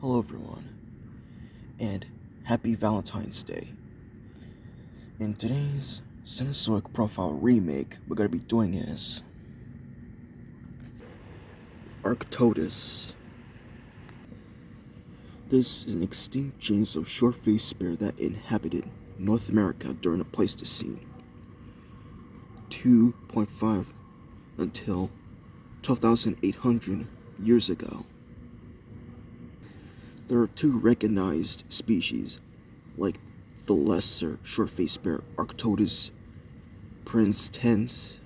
Hello everyone, and happy Valentine's Day. In today's Cenozoic profile remake, we're going to be doing is Arctodus. This is an extinct genus of short-faced bear that inhabited North America during the Pleistocene, 2.5 until 12,800 years ago. There are two recognized species, like the lesser short-faced bear Arctodus princeps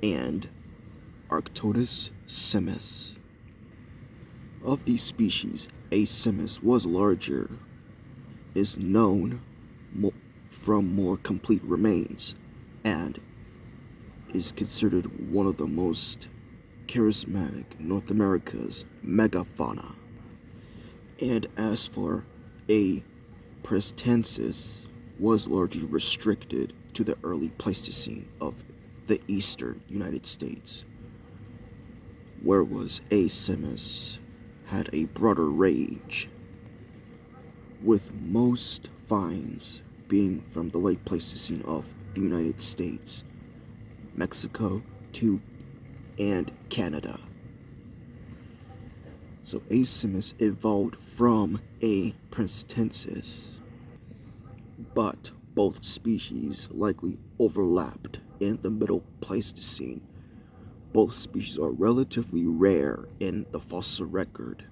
and Arctodus simus. Of these species, A. simus was larger, is known from more complete remains, and is considered one of the most charismatic North America's megafauna. And as for A. princeps, was largely restricted to the early Pleistocene of the eastern United States, whereas A. simus had a broader range, with most finds being from the late Pleistocene of the United States, Mexico, and Canada. So A. simus evolved from A. princeps, but both species likely overlapped in the Middle Pleistocene. Both species are relatively rare in the fossil record.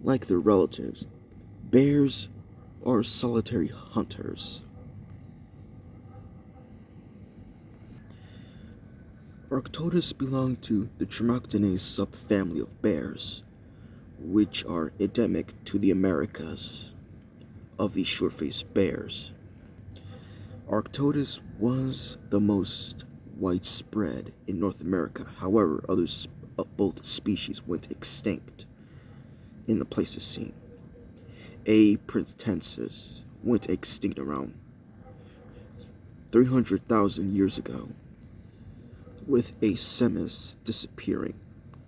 Like their relatives, bears are solitary hunters. Arctodus belong to the Tremoctinae subfamily of bears, which are endemic to the Americas. Of these short-faced bears, Arctodus was the most widespread in North America. However, others of both species went extinct in the Pleistocene. A. princeps went extinct around 300,000 years ago, with A. simus disappearing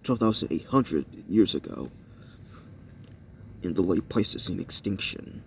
12,800 years ago in the late Pleistocene extinction.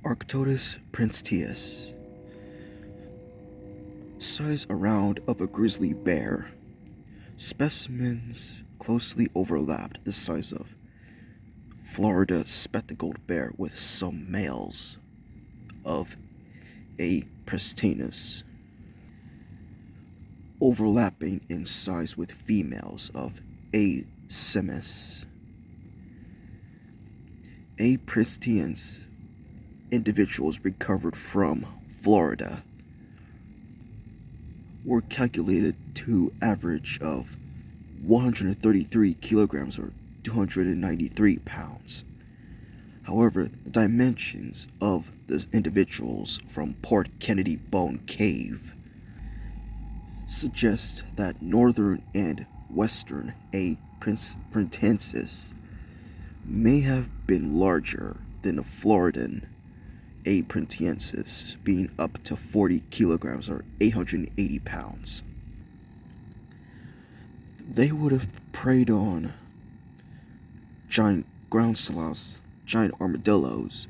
Arctodus princeps, size around of a grizzly bear. Specimens closely overlapped the size of Florida spectacled bear, with some males of A. princeps overlapping in size with females of A. simus. A. Pristians, individuals recovered from Florida, were calculated to average of 133 kilograms or 293 pounds. However, the dimensions of the individuals from Port Kennedy Bone Cave suggest that northern and western A. printensis may have been larger than the Floridan A. printensis, being up to 40 kilograms or 880 pounds. They would have preyed on giant ground sloths, giant armadillos,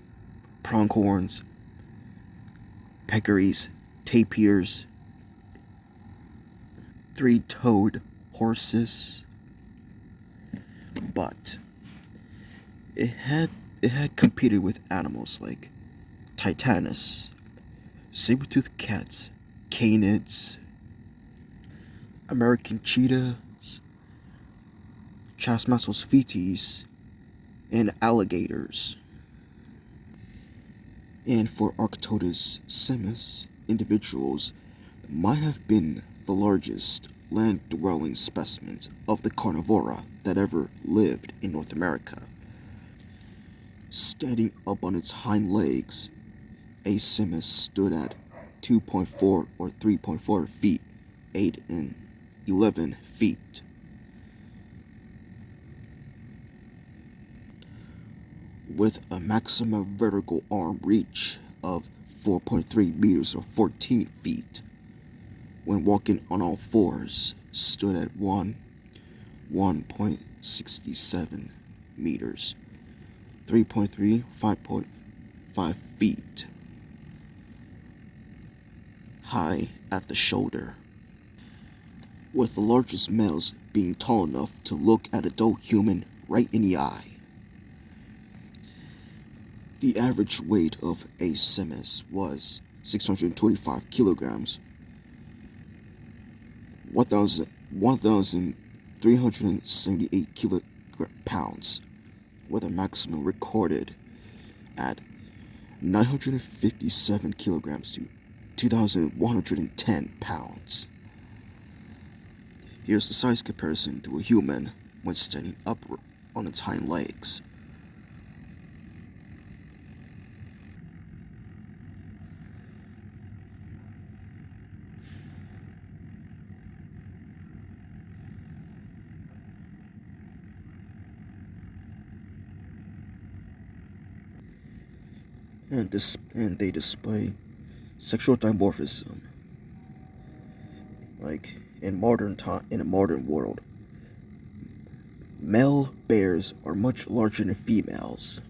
pronghorns, peccaries, tapirs, three-toed horses, but it had competed with animals like Titanus, saber-toothed cats, canids, American cheetahs, Chasmasos fetes, and alligators. And for Arctodus simus, individuals might have been the largest land-dwelling specimens of the carnivora that ever lived in North America. Standing up on its hind legs, A. simus stood at 2.4 or 3.4 feet, 8 and 11 feet. With a maximum vertical arm reach of 4.3 meters or 14 feet. When walking on all fours, stood at 1.67 meters, 3.3, 5.5 feet high at the shoulder, with the largest males being tall enough to look at adult human right in the eye. The average weight of A. simus was 625 kilograms, 1,378 pounds, with a maximum recorded at 957 kilograms to 2,110 pounds. Here's the size comparison to a human when standing up on its hind legs. And they display sexual dimorphism, like in a modern world. Male bears are much larger than females.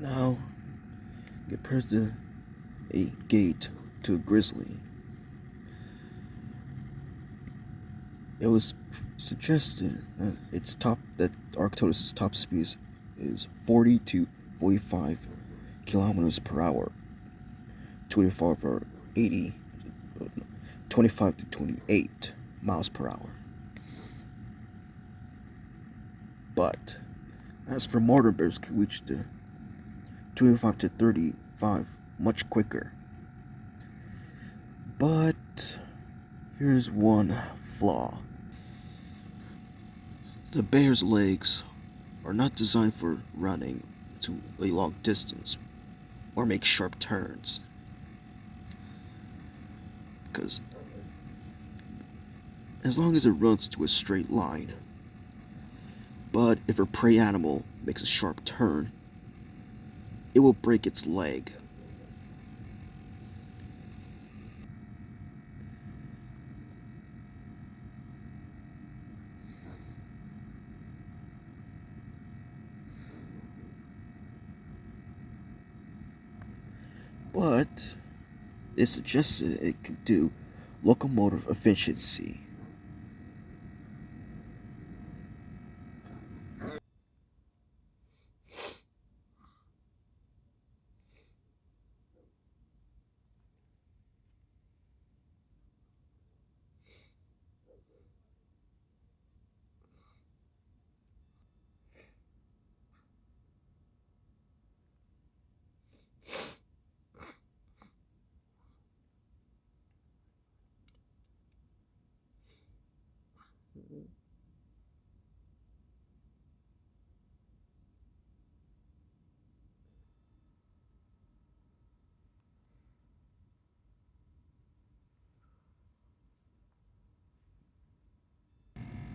Now, compared to a gate to a grizzly, it was suggested that Arctodus' top speed is 40 to 45 kilometers per hour, 25 or 80, 25 to 28 miles per hour. But as for modern bears, can reach the 25 to 35 much quicker. But here's one flaw. The bear's legs are not designed for running to a long distance or make sharp turns. Because as long as it runs to a straight line, but if a prey animal makes a sharp turn, it will break its leg. But it suggested it could do locomotive efficiency.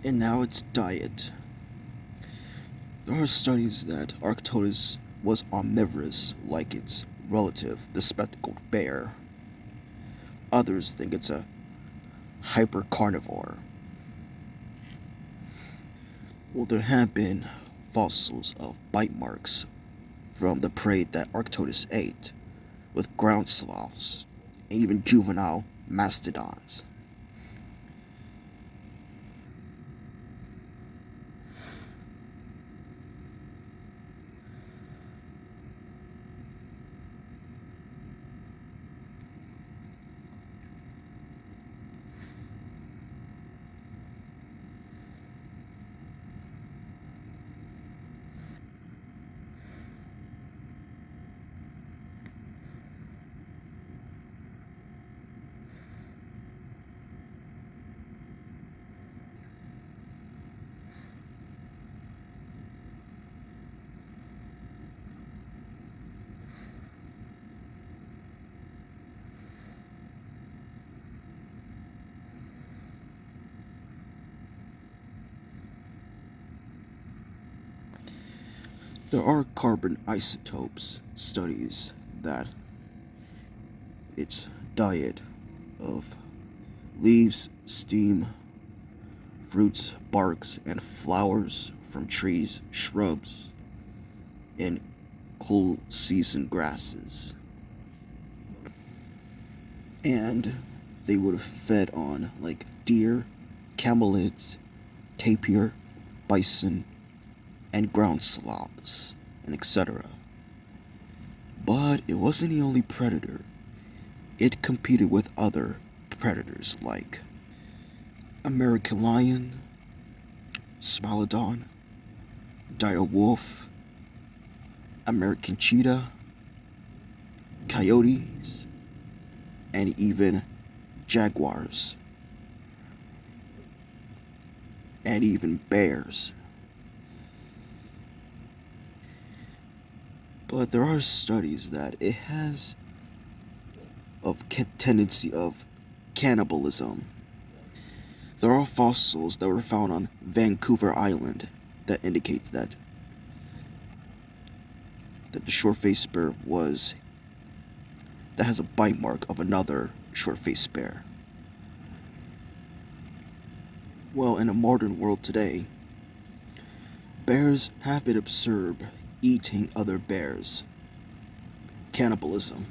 And now its diet. There are studies that Arctodus was omnivorous like its relative, the spectacled bear. Others think it's a hypercarnivore. Well, there have been fossils of bite marks from the prey that Arctodus ate, with ground sloths and even juvenile mastodons. There are carbon isotopes studies that its diet of leaves, steam, fruits, barks, and flowers from trees, shrubs, and cool season grasses. And they would have fed on like deer, camelids, tapir, bison, and ground sloths, and etc. But it wasn't the only predator. It competed with other predators like American lion, smilodon, dire wolf, American cheetah, coyotes, and even jaguars, and even bears. But there are studies that it has a tendency of cannibalism. There are fossils that were found on Vancouver Island that indicate that the short-faced bear that has a bite mark of another short-faced bear. Well, in a modern world today, bears have been observed eating other bears cannibalism.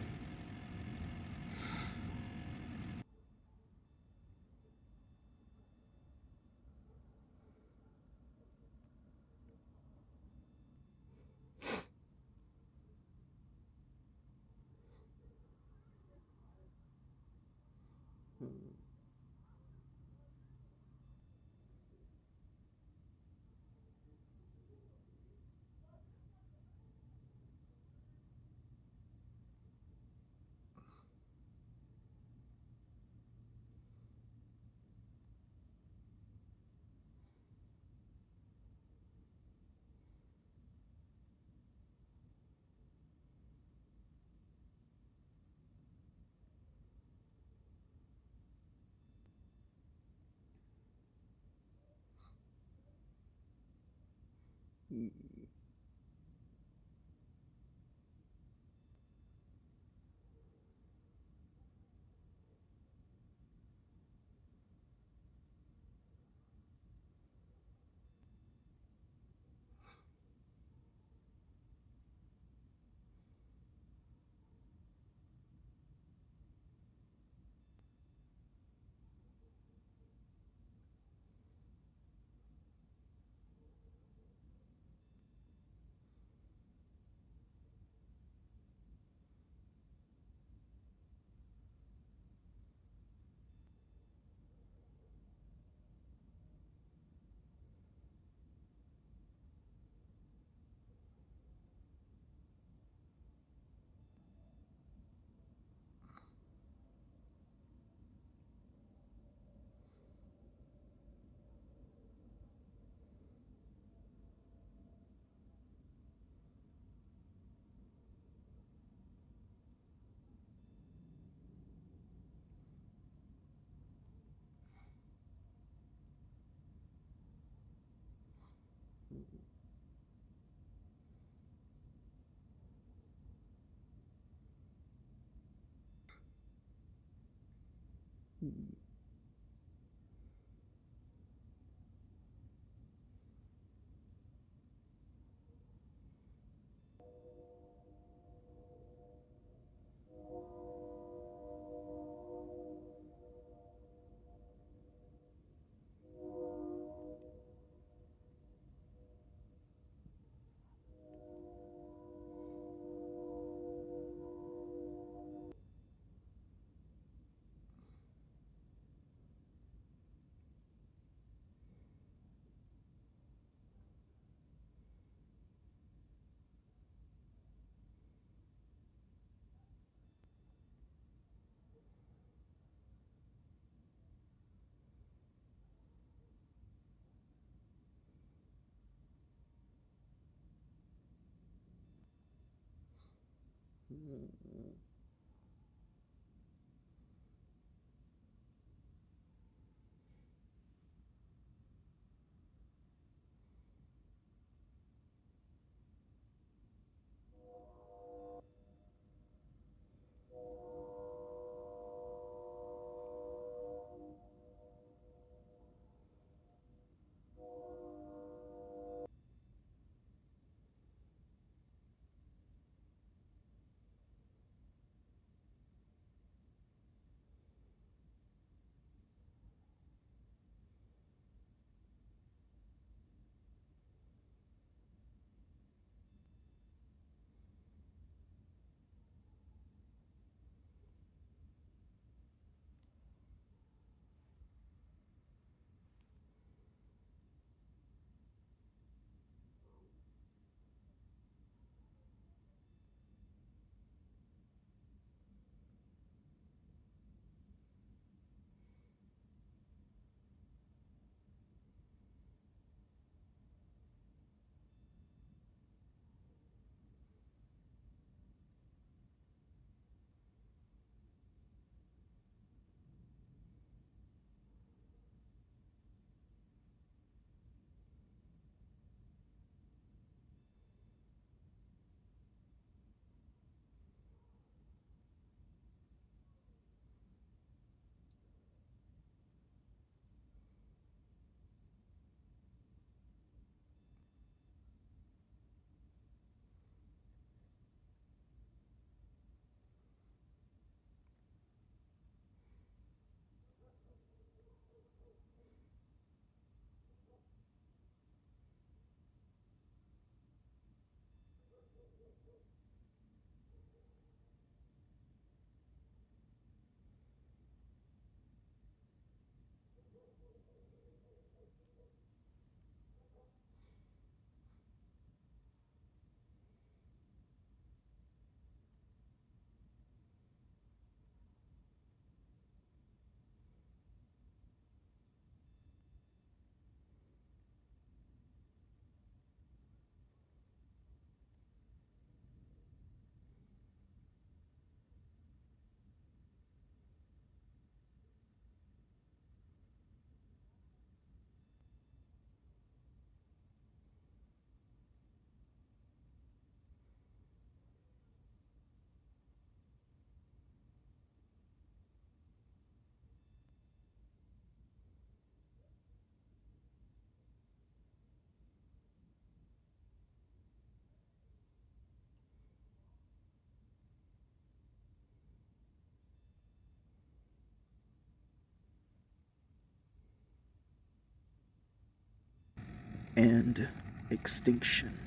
and extinction.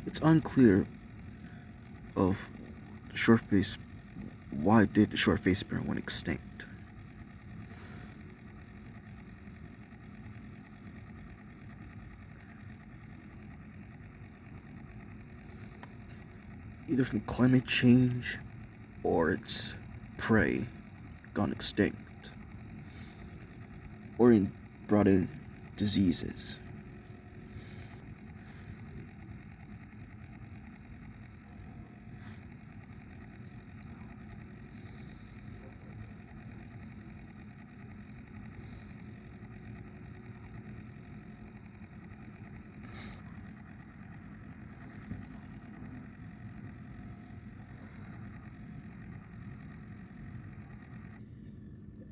It's unclear of the short-faced why did the short-faced bear went extinct. Either from climate change or its prey gone extinct, or brought in diseases.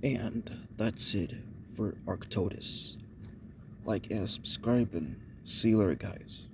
And that's it for Arctodus. Like and subscribe and see you later, guys.